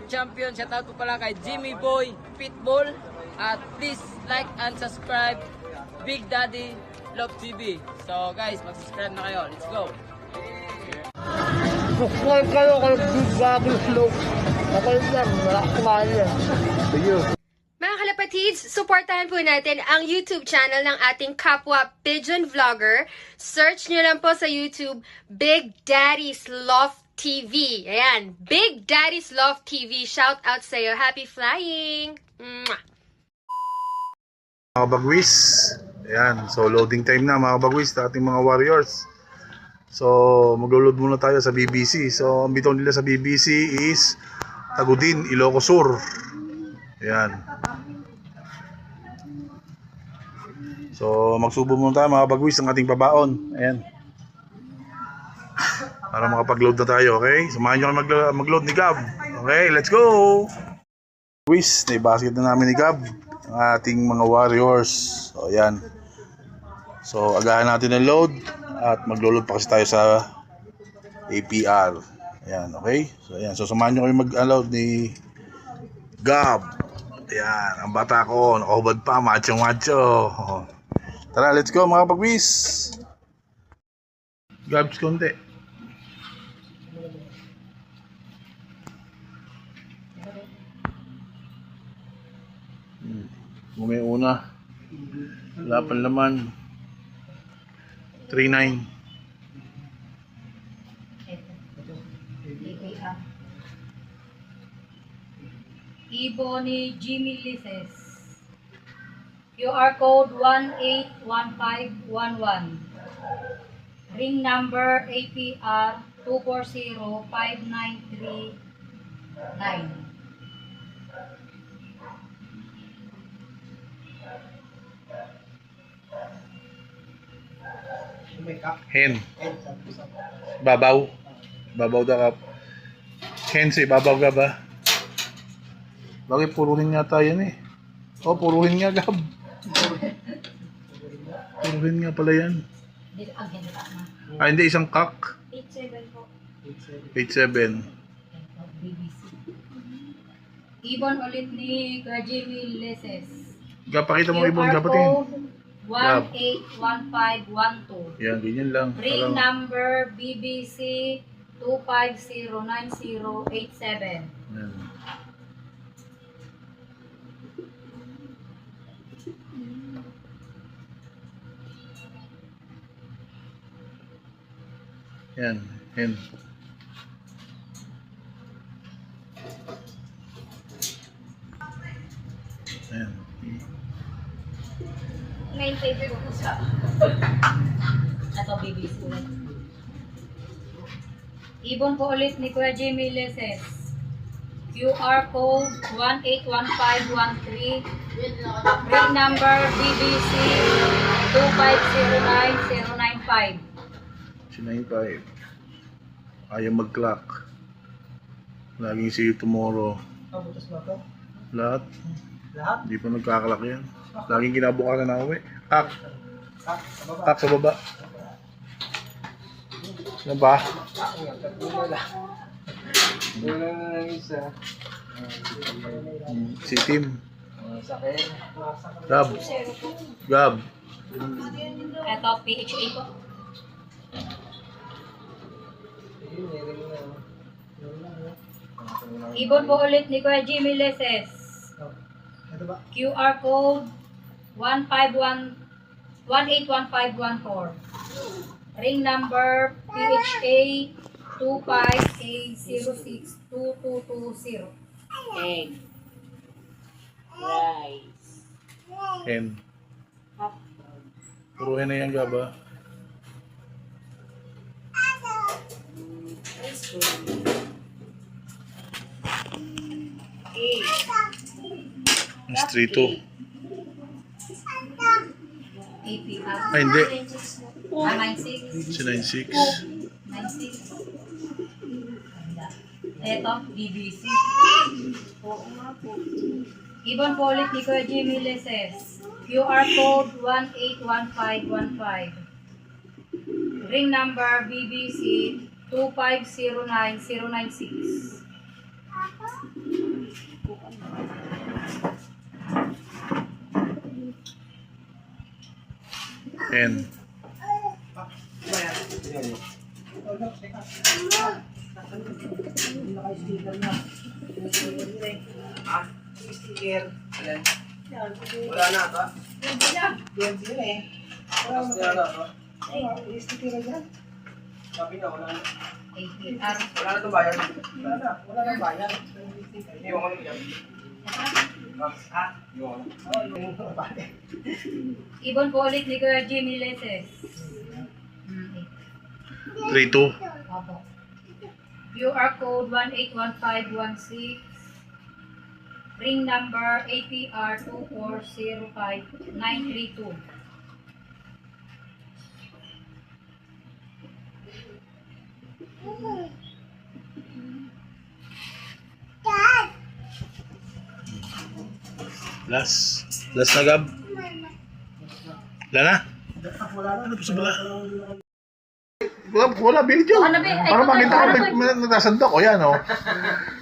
champion. Shoutout po pala kay Jimmy Boy Pitbull. At please like and subscribe Big Daddy Love TV. So guys, mag-subscribe na kayo. Let's go! Subscribe kayo kay Big Daddy Love. Okay lang, wala kumain yan. Sige. Mga kalapatids, supportahan po natin ang YouTube channel ng ating kapwa Pigeon Vlogger. Search nyo lang po sa YouTube, Big Daddy's Love TV. Ayan, Big Daddy's Love TV. Shout out sa'yo. Happy flying! Mwah! Mga bagwis, ayan, so loading time na mga bagwis sa ating mga warriors. So maglo-load muna tayo sa BBC. So ang bitaw nila sa BBC is Tagudin, Ilocos Sur. Ayan. So magsubo muna tayo mga bagwis ng ating pabaon. Ayan. Para makapag-load na tayo, okay? Samahan nyo kayo mag-load ni Gab. Okay, let's go! Bagwis, naibasket na namin ni Gab ang ating mga warriors. So ayan. So agahan natin ang load at maglo-load pa kasi tayo sa APR. Ayan, okay? So ayan, so samahan nyo kayo mag-load ni Gab. Ayan, ang bata ko, nakahubad pa, macho. Tara, let's go mga pagwis. Gabs konti. May una. Wala pang laman. 3-9. Ibo ni Jimmy Lises. QR code 181511. Ring number APR 2405939. Hen. Babaw. Babaw daw ka. Hen say babaw ka ba? Bakit puruhin nga tayo yan eh? Oh, puruhin nga Gab. Puruhin nga pala yan. Ah, hindi isang kak. 87 po. 8-7. Ibon ulit ni Jimmy Lises. Gab, pakita mo ibon Gab patin. 181512. Yan, ganyan lang. Ring number BBC 2509087. Yan. Yan, hen. Yan. 9 po siya. Ito BBC ulit. Ibon po ulit ni Kuya Jimmy Leses. QR code 181513. Ring number BBC 2509095. 95. Ayaw mag-clock. Laging see you tomorrow. Pabutas ba ito? Lahat. Lahat? Hindi pa nagkakalak yan. Laging kinabukasan na uwi. Kak. Sa baba. Kak sa baba. Ano ba? Tatlo lang. Wala na lang isa. Si Tim. Sakit. Gab. Gab. Ito PHA po. Ibon po ulit ni Kuya Jimmy Leses. Ito ba? QR code 181514. Ring number PHA 25A062220. Egg. Rice. Hen. Puro hen na yan, Gab, ah. Egg. Mas 3-2. APR. Ay, hindi. 96. Si 9-6. 96. Ito, BBC. Oo nga po. Ibon po ulit ni Kuya Jimmy Leses. QR code 181515. Ring number BBC 2509096. And Wala na ba? Sabi na, wala na. Wala na itong bayan. Wala na bayan. Iwan ko lang yan. Iwan ko lang. Ibon po ulit ni Kuya Jimmy Leses. 3-2. Opo. QR code 181516. Ring number APR 2405932. Last na Gab. Wala na? Ano pa sa bala? Wala, Billy Joe. Ano ba? Ay, Para makita ko ano ba? nagkasandok. O yan, o.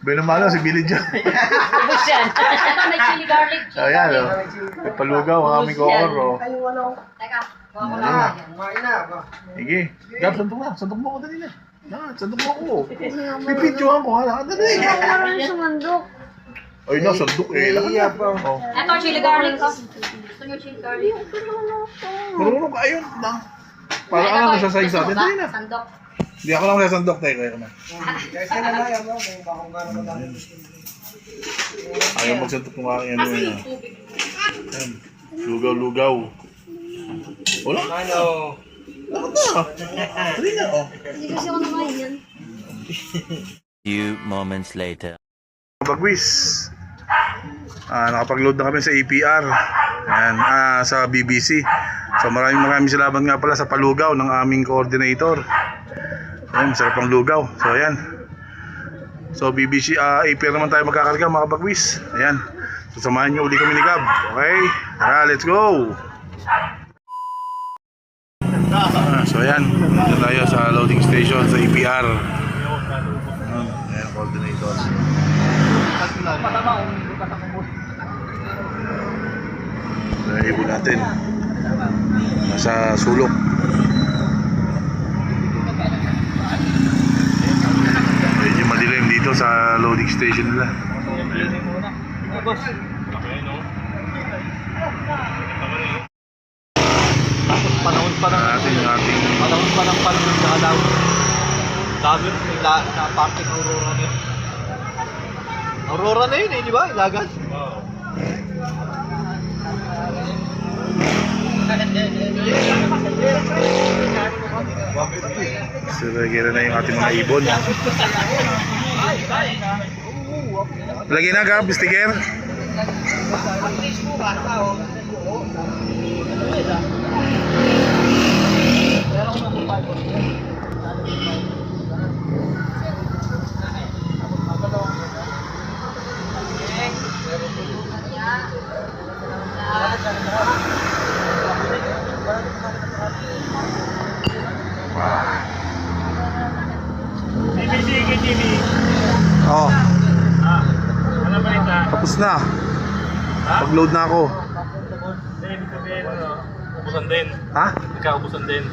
Binumalo si Billy Joe. Ubus yan. Ito may chili garlic. O yan, o. May palugaw ang aming koor, o. Teka, kuha ko Ano lang. na? Kumain na ba? Sige. Gab, sandok na. Sandok mo ako dali na. Sandok mo ako. Pipidyohan ko. Hala, dali. Ay, na, sandok eh. Lakad na. O. Ito, chili garlic. Gusto nyo chili garlic? Marunong ka, ayun lang. Para ka lang nasasayang sa atin. Dali na. Sandok. Hindi ako lang nasasandok. Tayo, kaya ka na. Kasi na lang yan, may bakong gano'n mo lang. Ayaw magsandok ng aking ano yun. Ayan. Lugaw-lugaw. Wala. Ano? Lakad na. Dali na, o. Few moments later. Bagwis. Nakapag-load na kami sa APR. Ayan, sa BBC. So maraming salamat nga pala sa palugaw ng aming coordinator. Ayan, masarap ang lugaw. So ayan. So BBC, APR naman tayo magkakarga mga bagwis. Ayan. So samahan nyo uli kami ni Gab. Okay? Tara, let's go! So ayan. Dito tayo sa loading station sa APR. Ayan, coordinator. Ibon natin nasa sulok. Medyo madilim dito sa loading station nila. Panahon pa ng Ating panahon pa ng panahon sa alaw. Sabi na parte ng Aurora na yun. Aurora na yun eh, di ba? Ilagan? Siragera na yung ating mga ibon. Lagi na Gab, sticker. Oh. Ano balita? Tapos na. Pag-load na ako. Ubusan din. Ha? Nagkaubusan din.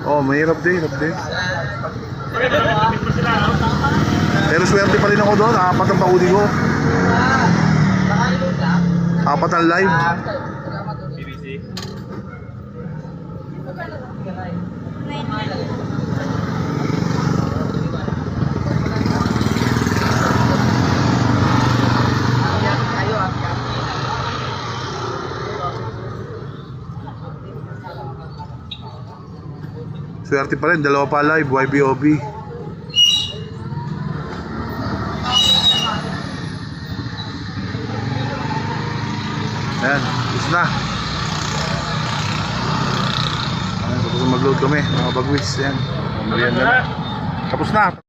Oh, mahirap din, hirap din. Kapit mo sila, no? Pero swerte pa rin ako doon. Apat ang pauli ko. Apat ang live. BBC. Swerte pa rin, dalawa pa live, YBOB. Ayan, tapos na. Ayan, tapos na mag-load kami, mga bagwis. Ayan, merienda na. Tapos na.